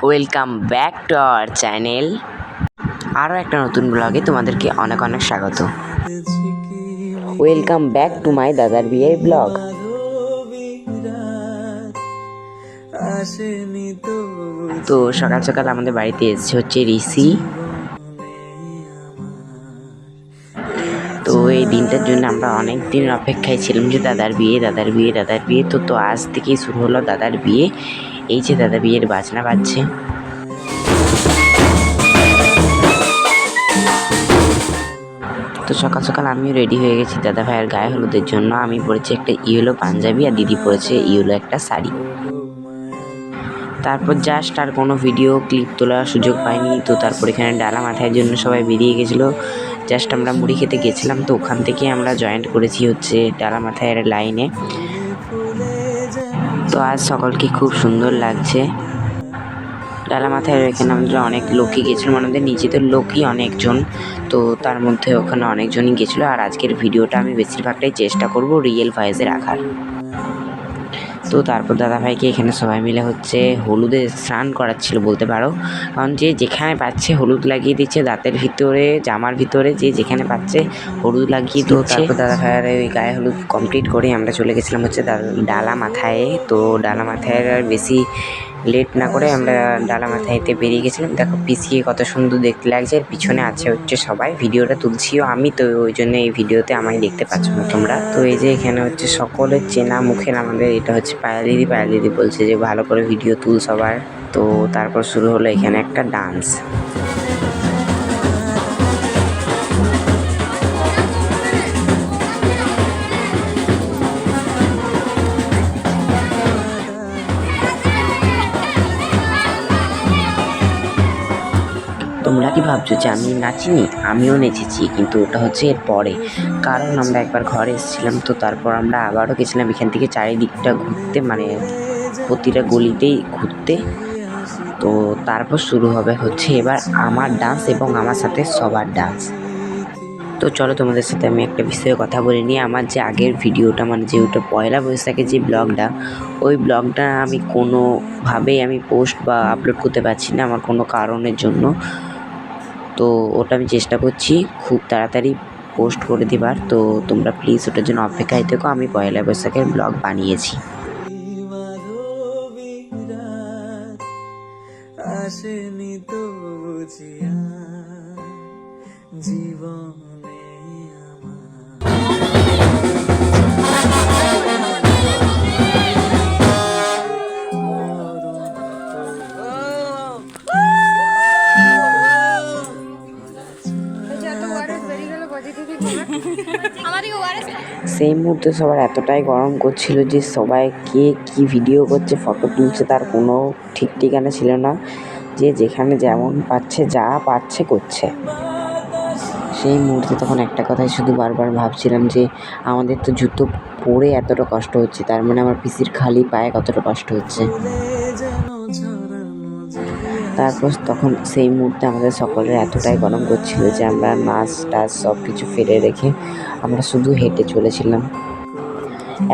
Welcome back to our channel. আরও একটা নতুন ব্লগে তোমাদেরকে অনেক অনেক স্বাগত। ওয়েলকাম ব্যাক টু মাই দাদার বিয়ের ব্লগ। তো সকাল সকাল আমাদের বাড়িতে এসেছে হচ্ছে ঋষি। তো এই দিনটার জন্য আমরা অনেক দিন অপেক্ষায় ছিলাম যে দাদার বিয়ে। তো আজ থেকেই শুরু হলো দাদার বিয়ে। এই যে দাদা বিয়ের বাজনা বাজছে। তো সকাল সকাল আমিও রেডি হয়ে গেছি দাদা ভাইয়ের গায়ে হলুদের জন্য। আমি পরেছি একটা ইয়েলো পাঞ্জাবি আর দিদি পরেছে ইয়েলো একটা শাড়ি। তারপর জাস্ট আর কোনো ভিডিও ক্লিপ তোলার সুযোগ পাইনি। তো তারপর এখানে ডালা মাথার জন্য সবাই বেরিয়ে গেছিলো। জাস্ট আমরা মুড়ি খেতে গেছিলাম, তো ওখান থেকে আমরা জয়েন্ট করেছি হচ্ছে ডালা মাথার লাইনে। তো আজ সকলকে খুব সুন্দর লাগছে। ডালা মাথায় এখানে আমরা অনেক লোকই গেছিলো, আমাদের নিজেদের লোকই অনেকজন। তো তার মধ্যে ওখানে অনেকজনই গেছিলো। আর আজকের ভিডিওটা আমি বেশিরভাগটাই চেষ্টা করব রিয়েল ভয়েসে রাখার। তো তারপর দাদাভাইকে এখানে সবাই মিলে হচ্ছে হলুদে স্নান করাচ্ছিল বলতে পারো, কারণ যে যেখানে পাচ্ছে হলুদ লাগিয়ে দিচ্ছে, দাঁতের ভিতরে জামার ভিতরে যে যেখানে পাচ্ছে হলুদ লাগিয়ে দিচ্ছে। তারপর দাদাভাইয়ের ওই গায়ে হলুদ কমপ্লিট করে আমরা চলে গেছিলাম হচ্ছে ডালা মাথায়। তো ডালা মাথায় আর বেশি লেট না করে আমরা ডালা মাথায়তে বেরিয়ে গেছিলাম। দেখো পিছিয়ে কত সুন্দর দেখতে লাগছে, পিছনে আছে হচ্ছে সবাই, ভিডিওটা তুলছিও আমি, তো ওই জন্য এই ভিডিওতে আমায় দেখতে পাচ্ছ না তোমরা। তো এই যে এখানে হচ্ছে সকলের চেনা মুখের আমাদের এটা হচ্ছে পায়েল দিদি বলছে যে ভালো করে ভিডিও তুল সবার। তো তারপর শুরু হলো এখানে একটা ডান্স। তোমরা কি ভাবছো যে আমি নাচিনি? আমিও নেচেছি, কিন্তু ওটা হচ্ছে এর পরে। কারণ আমরা একবার ঘরে এসেছিলাম, তো তারপর আমরা আবারও গেছিলাম এখান থেকে চারিদিকটা ঘুরতে, মানে প্রতিটা গলিতেই ঘুরতে। তো তারপর শুরু হবে হচ্ছে এবার আমার ডান্স এবং আমার সাথে সবার ডান্স। তো চলো তোমাদের সাথে আমি একটা বিষয়ে কথা বলে নিই। আমার যে আগের ভিডিওটা, মানে যে ওটা পয়লা বৈশাখের যে ব্লগটা, ওই ব্লগটা আমি কোনোভাবেই আমি পোস্ট বা আপলোড করতে পারছি না আমার কোনো কারণের জন্য। তো ওটা আমি চেষ্টা করছি খুব তাড়াতাড়ি পোস্ট করে দেবার। তো তোমরা প্লিজ ওটার জন্য অপেক্ষায় থেকো। আমি পয়লা বৈশাখের ব্লগ বানিয়েছি। আসেনি তো বুঝিয়া জীবনে সেই মুহূর্তে সবার এতটাই গরম করছিল যে সবাই কে কী ভিডিও করছে, ফটো তুলছে, তার কোনো ঠিক ঠিকানা ছিল না। যে যেখানে যেমন পাচ্ছে, যা পাচ্ছে করছে। সেই মুহূর্তে তখন একটা কথাই শুধু বারবার ভাবছিলাম যে আমাদের তো জুতো পরে এতটা কষ্ট হচ্ছে, তার মানে আমার পিসির খালি পায়ে কতটা কষ্ট হচ্ছে। তারপর তখন সেই মুহূর্তে আমাদের সকলের এতটাই গরম করছিল যে আমরা নাচ টাচ সব কিছু ফেলে রেখে আমরা শুধু হেঁটে চলেছিলাম।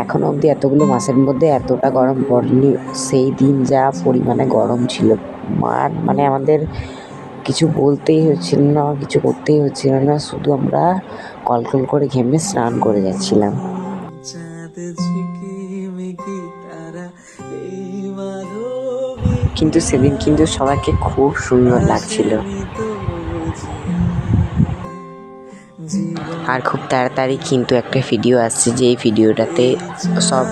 এখনও অবধি এতগুলো মাসের মধ্যে এতটা গরম পড়েনি। সেই দিন যা পরিমাণে গরম ছিল, মানে আমাদের কিছু বলতেই হচ্ছিল না, কিছু করতেই হচ্ছিল না, শুধু আমরা কলকল করে ঘেমে স্নান করে যাচ্ছিলাম। কিন্তু সেদিন কিন্তু সবাইকে খুব সুন্দর লাগছিল। আর খুব তাড়াতাড়ি কিন্তু একটা ভিডিও আসছে, যে এই ভিডিওটাতে সব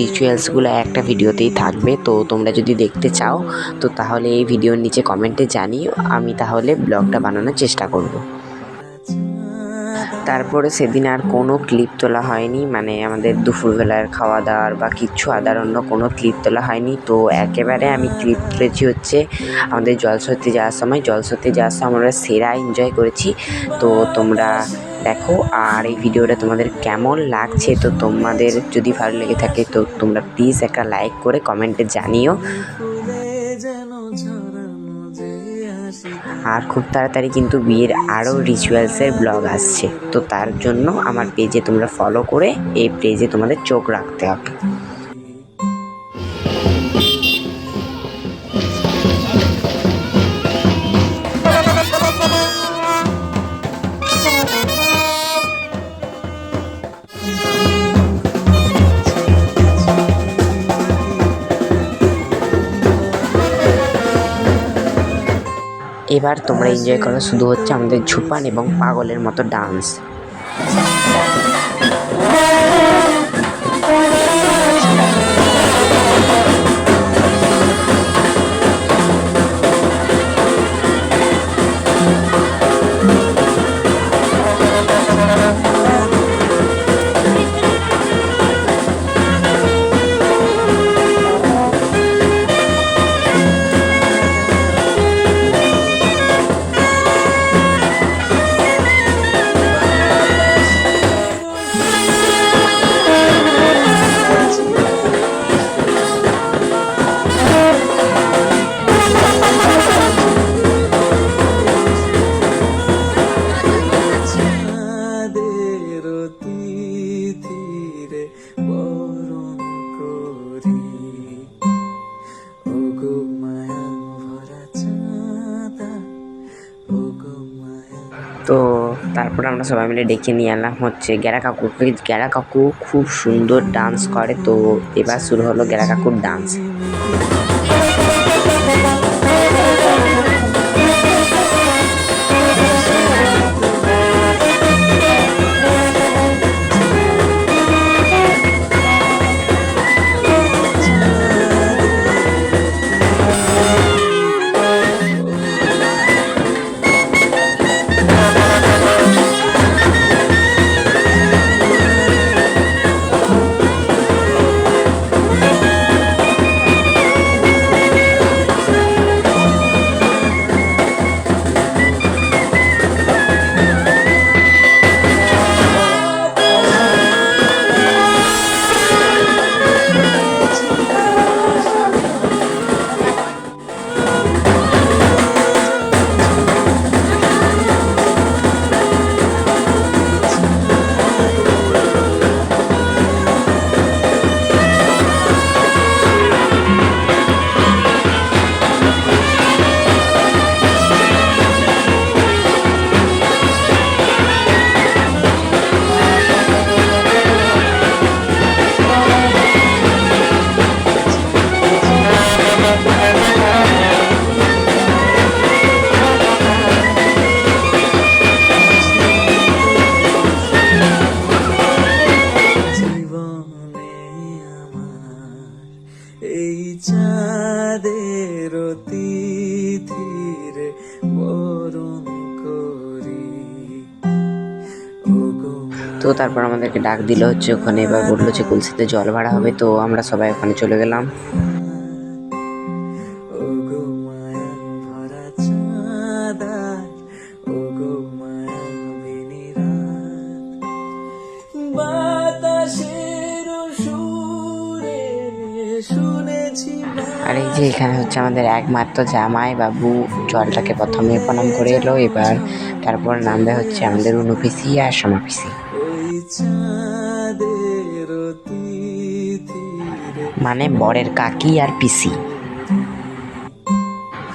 রিচুয়ালসগুলো একটা ভিডিওতেই থাকবে। তো তোমরা যদি দেখতে চাও তো তাহলে এই ভিডিওর নিচে কমেন্টে জানিও, আমি তাহলে ব্লগটা বানানোর চেষ্টা করব। তারপরে সেদিন আর কোনো ক্লিপ তোলা হয়নি, মানে আমাদের দুপুরবেলার খাওয়া দাওয়ার বা কিচ্ছু আদার অন্য কোনো ক্লিপ তোলা হয়নি। তো একেবারে আমি ক্লিপ তুলেছি হচ্ছে আমাদের জলসতে যাওয়ার সময়। আমরা সেরা এনজয় করেছি। তো তোমরা দেখো, আর এই ভিডিওটা তোমাদের কেমন লাগছে, তো তোমাদের যদি ভালো লেগে থাকে তো তোমরা প্লিজ একটা লাইক করে কমেন্টে জানিও। আর খুব তাড়াতাড়ি কিন্তু বিয়ের আরও রিচুয়ালসের ব্লগ আসছে, তো তার জন্য আমার পেজে তোমরা ফলো করে এই পেজে তোমাদের চোখ রাখতে হবে। এবার তোমরা এনজয় করো, শুধু হচ্ছে আমাদের ঝুপান এবং পাগলের মতো ডান্স। তো তারপর আমরা সবাই মিলে ডেকে নিয়ে এলাম হচ্ছে গ্যাড়া কাকুকে। গ্যাড়া কাকু খুব সুন্দর ডান্স করে। তো এবার শুরু হলো গ্যাড়া কাকুর ডান্স। তো তারপর আমাদেরকে ডাক দিল হচ্ছে ওখানে, এবার বললো যে কলসিতে জল ভরা হবে। তো আমরা সবাই ওখানে চলে গেলাম। আর এই যে এখানে হচ্ছে আমাদের একমাত্র জামাই বাবু জলটাকে প্রথমে প্রণাম করে এলো। এবার তারপর নামবে হচ্ছে আমাদের অনু পিসি আর সোমা পিসি, মানে বরের কাকি আর পিসি।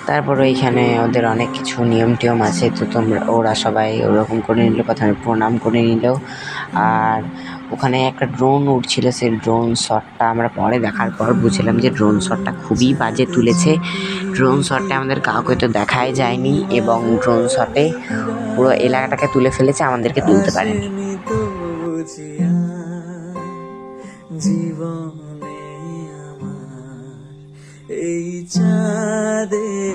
তারপর ওইখানে ওদের অনেক কিছু নিয়ম টিয়ম আছে। তো ওরা সবাই ওরকম করে নিল, প্রথমে প্রণাম করে নিল। আর ওখানে একটা ড্রোন উঠছিল, সেই ড্রোন শটটা আমরা পরে দেখার পর বুঝলাম যে ড্রোন শটটা খুবই বাজে তুলেছে। ড্রোন শটটা আমাদের কাউকে তো দেখাই যায়নি, এবং ড্রোন শটে পুরো এলাকাটাকে তুলে ফেলেছে, আমাদেরকে তুলতে পারেনি।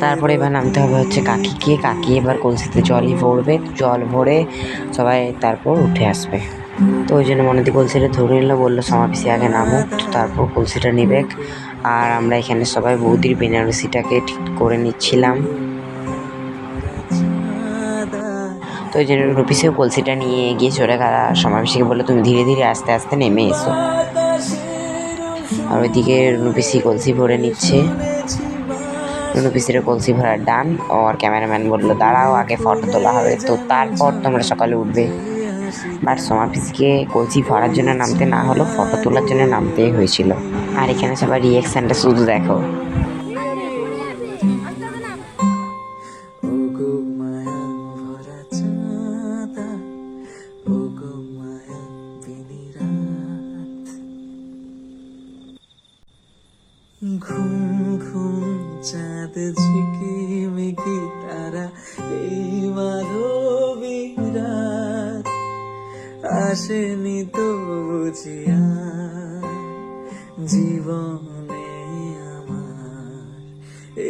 তারপরে এবার নামতে হবে হচ্ছে কাকিকে। কাকি এবার কলসিতে জলই ভরবে, জল ভরে সবাই তারপর উঠে আসবে। তো ওই জন্য মনে দিয়ে কলসিটা ধরে নিল, বললো সোমা পিসি আগে নামুক, তো তারপর কলসিটা নিবে। আর আমরা এখানে সবাই বৌদির বেনারসিটাকে ঠিক করে নিচ্ছিলাম। তো ওই জন্য রুপিসেও কলসিটা নিয়ে এগিয়ে চলে গেল। সোমা পিসিকে বললো তুমি ধীরে ধীরে আস্তে আস্তে নেমে এসো। আর ওইদিকে রুপিসি কলসি ভরে নিচ্ছে। রুপিসির কলসি ভরার ডান। আর ক্যামেরাম্যান বললো দাঁড়াও, আগে ফটো তোলা হবে, তো তারপর তোমরা সকালে উঠবে। বাট সোমা পিসিকে কলসি ভরার জন্য নামতে না হলো, ফটো তোলার জন্য নামতেই হয়েছিল। আর এখানে সবার রিয়াকশানটা শুধু দেখো। ঘুম ঘুম চাঁদ ঝিকিমিকি তারা আসেনি তো বুঝিয়া জীবনে আমার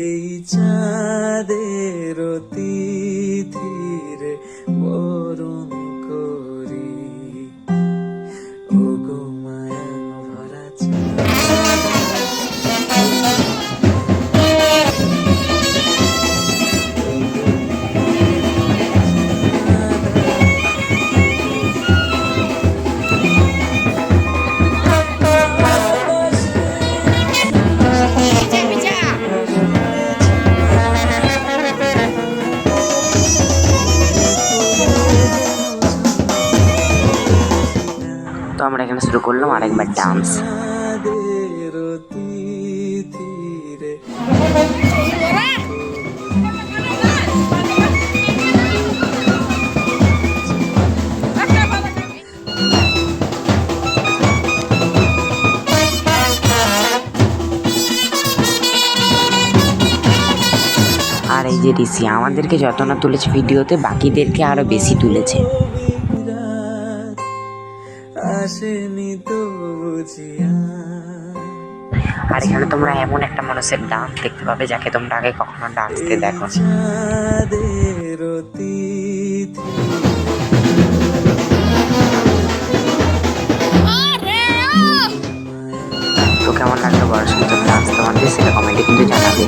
এই চাঁদের তিথির বরণ করি ওগো মায়া ভরা তো আমরা এখানে শুরু করলাম আরেকবার ডান্স। চাঁদের তিথিরে আর এই যে ঋষি আমাদেরকে যত না তুলেছে ভিডিওতে, বাকিদেরকে আরো বেশি তুলেছে। আসেনি তো বুঝিয়া আর এখানে তোমরা এমন একটা মানুষের ডান্স দেখতে পাবে যাকে তোমরা আগে কখনো ডান্সতে দেখো। চাঁদের তিথি তো কেমন লাগলো বড় সুন্দর ডান্স তোমাদের, সেটা কমেন্টে কিন্তু জানাবে।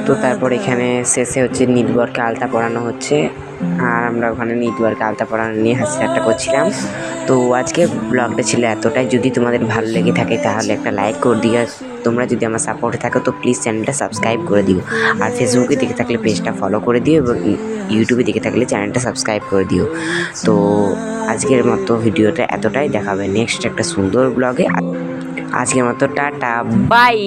তো তারপর এখানে শেষে হচ্ছে নির্ভরকে আলতা পরানো হচ্ছে, আর আমরা ওখানে নির্ভরকে আলতা পরানো নিয়ে হাসি ঠাট্টা করছিলাম। তো আজকে ব্লগটা ছিল এতটাই। যদি তোমাদের ভালো লেগে থাকে তাহলে একটা লাইক করে দিও। তোমরা যদি আমার সাপোর্টে থাকো তো প্লিজ চ্যানেলটা সাবস্ক্রাইব করে দিও। আর ফেসবুকে দেখে থাকলে পেজটা ফলো করে দিও, এবং ইউটিউবে দেখে থাকলে চ্যানেলটা সাবস্ক্রাইব করে দিও। তো আজকের মতো ভিডিওটা এতটাই, দেখাবে নেক্সট একটা সুন্দর ব্লগে। আজকের মতো টাটা, বাই।